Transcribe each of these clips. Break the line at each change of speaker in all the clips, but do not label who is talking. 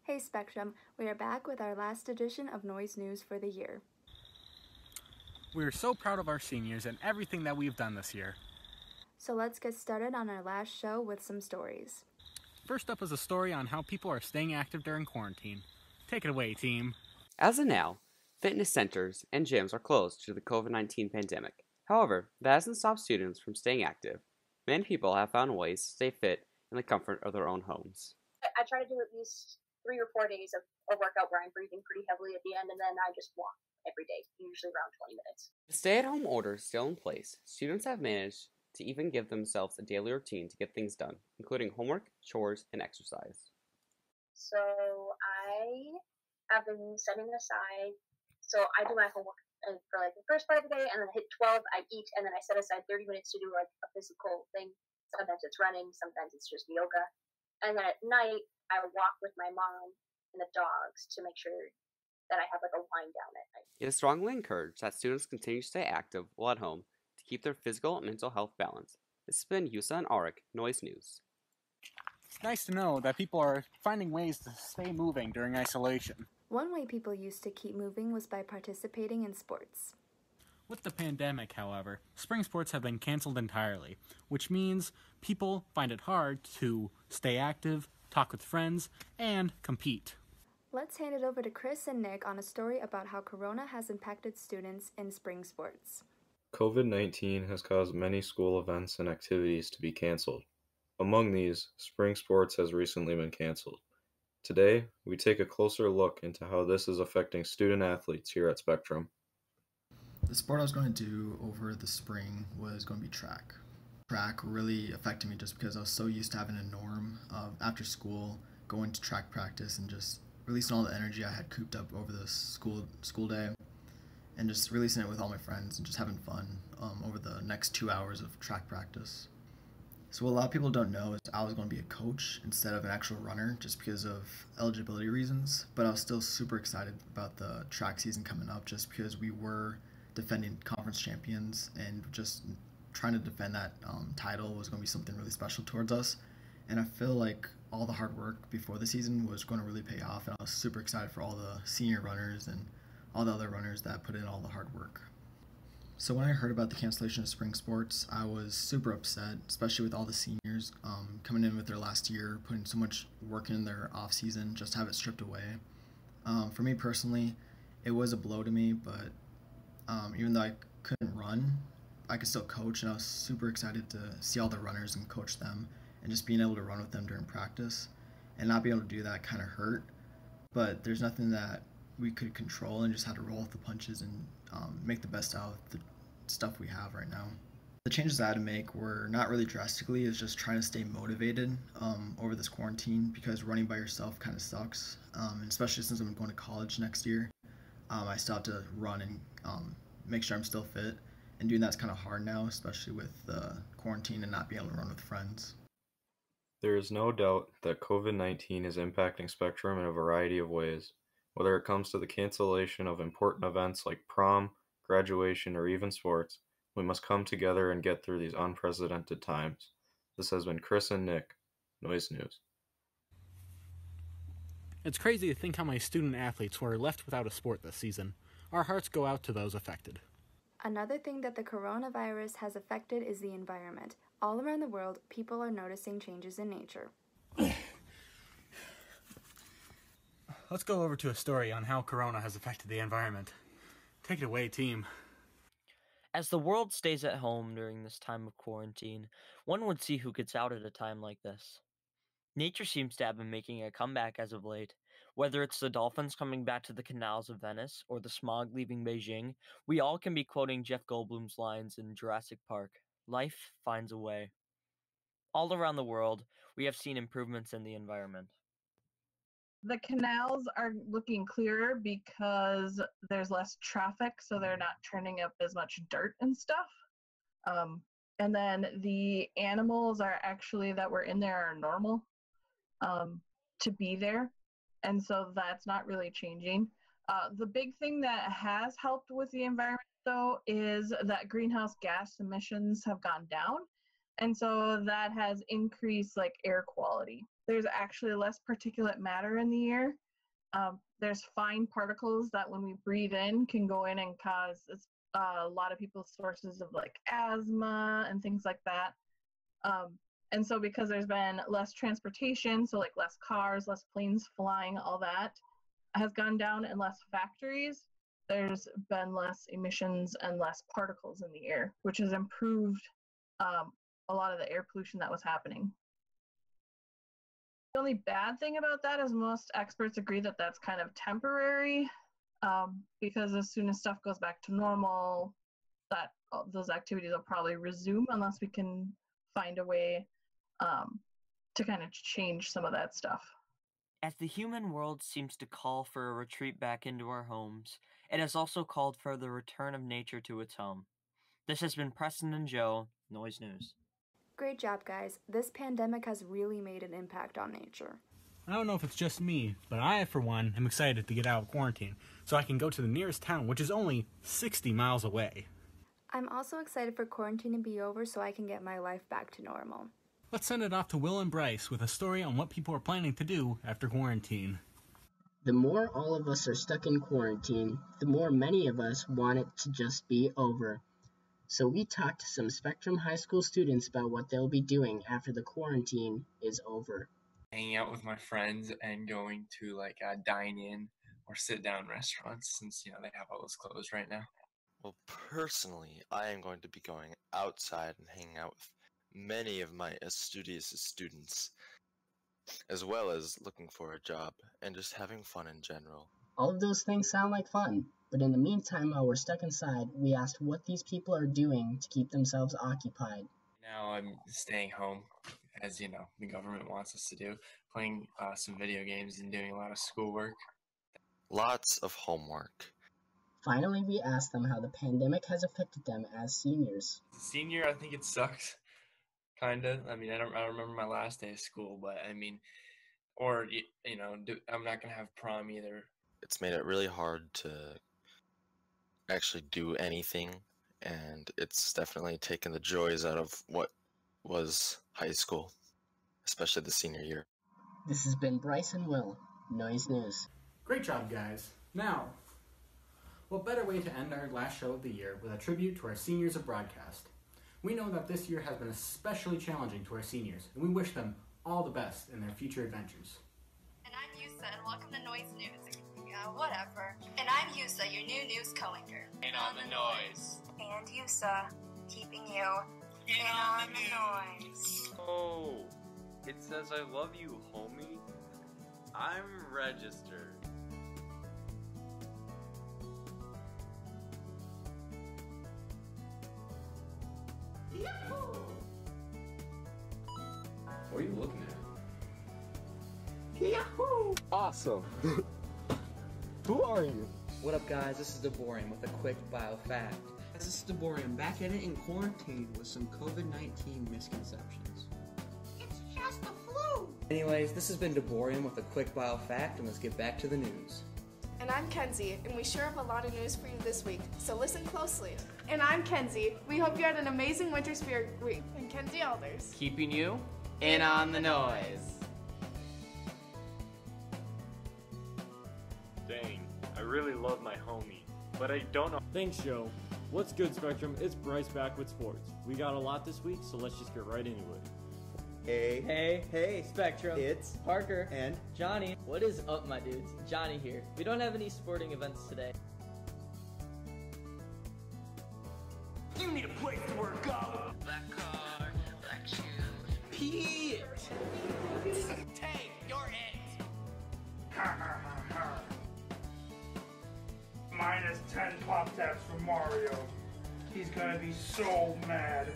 Hey Spectrum, we are back with our last edition of Noise News for the year.
We're so proud of our seniors and everything that we've done this year.
So let's get started on our last show with some stories.
First up is a story on how people are staying active during quarantine. Take it away, team.
As of now, fitness centers and gyms are closed due to the COVID-19 pandemic. However, that hasn't stopped students from staying active. Many people have found ways to stay fit in the comfort of their own homes.
I try to do at least 3 or 4 days of a workout where I'm breathing pretty heavily at the end, and then I just walk every day, usually around 20 minutes.
With stay-at-home orders still in place, students have managed to even give themselves a daily routine to get things done, including homework, chores, and exercise.
So I have been setting aside, so I do my homework for like the first part of the day, and then hit 12, I eat, and then I set aside 30 minutes to do like a physical thing. Sometimes it's running, sometimes it's just yoga. And then at night, I walk with my mom and the dogs to make sure that I have like a wind down at night.
It is strongly encouraged that students continue to stay active while at home to keep their physical and mental health balanced. This has been Yusa and Arik, Noise News.
It's nice to know that people are finding ways to stay moving during isolation.
One way people used to keep moving was by participating in sports.
With the pandemic, however, spring sports have been canceled entirely, which means people find it hard to stay active, talk with friends, and compete.
Let's hand it over to Chris and Nick on a story about how Corona has impacted students in spring sports.
COVID-19 has caused many school events and activities to be canceled. Among these, spring sports has recently been canceled. Today, we take a closer look into how this is affecting student athletes here at Spectrum.
The sport I was going to do over the spring was going to be track. Track really affected me just because I was so used to having a norm of after school going to track practice and just releasing all the energy I had cooped up over the school day and just releasing it with all my friends and just having fun over the next 2 hours of track practice. So what a lot of people don't know is I was going to be a coach instead of an actual runner just because of eligibility reasons, but I was still super excited about the track season coming up just because we were defending conference champions and just trying to defend that title was going to be something really special towards us. And I feel like all the hard work before the season was going to really pay off, and I was super excited for all the senior runners and all the other runners that put in all the hard work. So when I heard about the cancellation of spring sports, I was super upset, especially with all the seniors coming in with their last year, putting so much work in their off season just to have it stripped away. For me personally, it was a blow to me, but even though I couldn't run, I could still coach, and I was super excited to see all the runners and coach them, and just being able to run with them during practice. And not being able to do that kind of hurt, but there's nothing that we could control, and just had to roll with the punches and make the best out of the stuff we have right now. The changes I had to make were not really drastically, it's just trying to stay motivated over this quarantine, because running by yourself kind of sucks, and especially since I'm going to college next year. I still have to run and make sure I'm still fit, and doing that's kind of hard now, especially with the quarantine and not being able to run with friends.
There is no doubt that COVID-19 is impacting Spectrum in a variety of ways, whether it comes to the cancellation of important events like prom, graduation, or even sports. We must come together and get through these unprecedented times. This has been Chris and Nick, Noise News.
It's crazy to think how many student athletes were left without a sport this season. Our hearts go out to those affected.
Another thing that the coronavirus has affected is the environment. All around the world, people are noticing changes in nature.
Let's go over to a story on how Corona has affected the environment. Take it away, team.
As the world stays at home during this time of quarantine, one would see who gets out at a time like this. Nature seems to have been making a comeback as of late. Whether it's the dolphins coming back to the canals of Venice or the smog leaving Beijing, we all can be quoting Jeff Goldblum's lines in Jurassic Park. Life finds a way. All around the world, we have seen improvements in the environment.
The canals are looking clearer because there's less traffic, so they're not turning up as much dirt and stuff. And then the animals are actually that were in there are normal to be there. And so that's not really changing. The big thing that has helped with the environment, though, is that greenhouse gas emissions have gone down. And so that has increased like air quality. there's actually less particulate matter in the air. There's fine particles that when we breathe in can go in and cause a lot of people's sources of like asthma and things like that. And so because there's been less transportation, so like less cars, less planes flying, all that has gone down, and less factories, there's been less emissions and less particles in the air, which has improved a lot of the air pollution that was happening. The only bad thing about that is most experts agree that that's kind of temporary, because as soon as stuff goes back to normal, that those activities will probably resume unless we can find a way to kind of change some of that stuff.
As the human world seems to call for a retreat back into our homes, it has also called for the return of nature to its home. This has been Preston and Joe, Noise News.
Great job, guys. This pandemic has really made an impact on nature.
I don't know if it's just me, but I, for one, am excited to get out of quarantine so I can go to the nearest town, which is only 60 miles away.
I'm also excited for quarantine to be over so I can get my life back to normal.
Let's send it off to Will and Bryce with a story on what people are planning to do after quarantine.
The more all of us are stuck in quarantine, the more many of us want it to just be over. So we talked to some Spectrum High School students about what they'll be doing after the quarantine is over.
Hanging out with my friends and going to like dine-in or sit-down restaurants since, they have all those closed right now.
Well, personally, I am going to be going outside and hanging out with many of my studious students, as well as looking for a job and just having fun in general.
All of those things sound like fun, but in the meantime, while we're stuck inside, we asked what these people are doing to keep themselves occupied.
Now I'm staying home, as the government wants us to do, playing some video games and doing a lot of schoolwork.
Lots of homework.
Finally, we asked them how the pandemic has affected them as seniors.
Senior, I think it sucks, kind of. I don't remember my last day of school, but I'm not going to have prom either.
It's made it really hard to actually do anything, and it's definitely taken the joys out of what was high school, especially the senior year.
This has been Bryce and Will, Noise News.
Great job, guys. Now, what better way to end our last show of the year with a tribute to our seniors of broadcast? We know that this year has been especially challenging to our seniors, and we wish them all the best in their future adventures.
And I'm Yusa, and welcome to Noise News. Whatever. And I'm Yusa, your new news co-anchor.
In on the noise.
And Yusa, keeping you in on the noise.
Oh, it says I love you, homie. I'm registered.
Yahoo!
What are you looking at?
Yahoo!
Awesome. Who are you?
What up, guys? This is Deborian with a quick bio fact.
This is Deborian back at it in quarantine with some COVID-19 misconceptions.
It's just the flu!
Anyways, this has been Deborian with a quick bio fact, and let's get back to the news.
And I'm Kenzie, and we sure have a lot of news for you this week, so listen closely. And I'm Kenzie. We hope you had an amazing Winter Spirit Week. And Kenzie Alders,
keeping you in on the noise.
Dang, I really love my homie, but I don't know.
Thanks, Joe. What's good, Spectrum? It's Bryce back with sports. We got a lot this week, so let's just get right into it.
Hey, Spectrum. It's Parker and Johnny. What is up, my dudes? Johnny here. We don't have any sporting events today.
You need a place to work out. Black car, black shoes. Pete! Tank, you're it!
Minus 10 pop taps for Mario. He's gonna be so mad.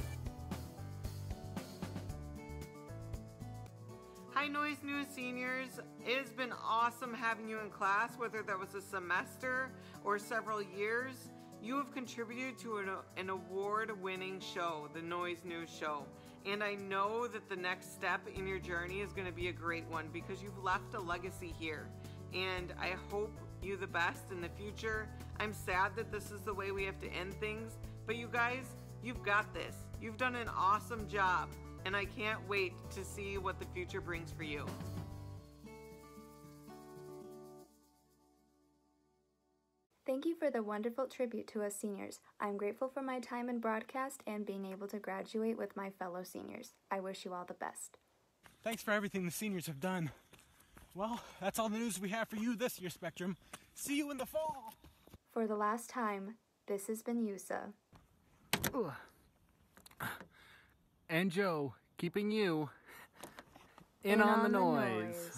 Hi Noise News seniors, it has been awesome having you in class, whether that was a semester or several years. You have contributed to an award-winning show, the Noise News Show. And I know that the next step in your journey is going to be a great one because you've left a legacy here. And I hope you the best in the future. I'm sad that this is the way we have to end things, but you guys, you've got this. You've done an awesome job. and I can't wait to see what the future brings for you.
Thank you for the wonderful tribute to us seniors. I'm grateful for my time in broadcast and being able to graduate with my fellow seniors. I wish you all the best.
Thanks for everything the seniors have done. Well, that's all the news we have for you this year, Spectrum. See you in the fall!
For the last time, this has been Yusa.
And Joe, keeping you in on the noise.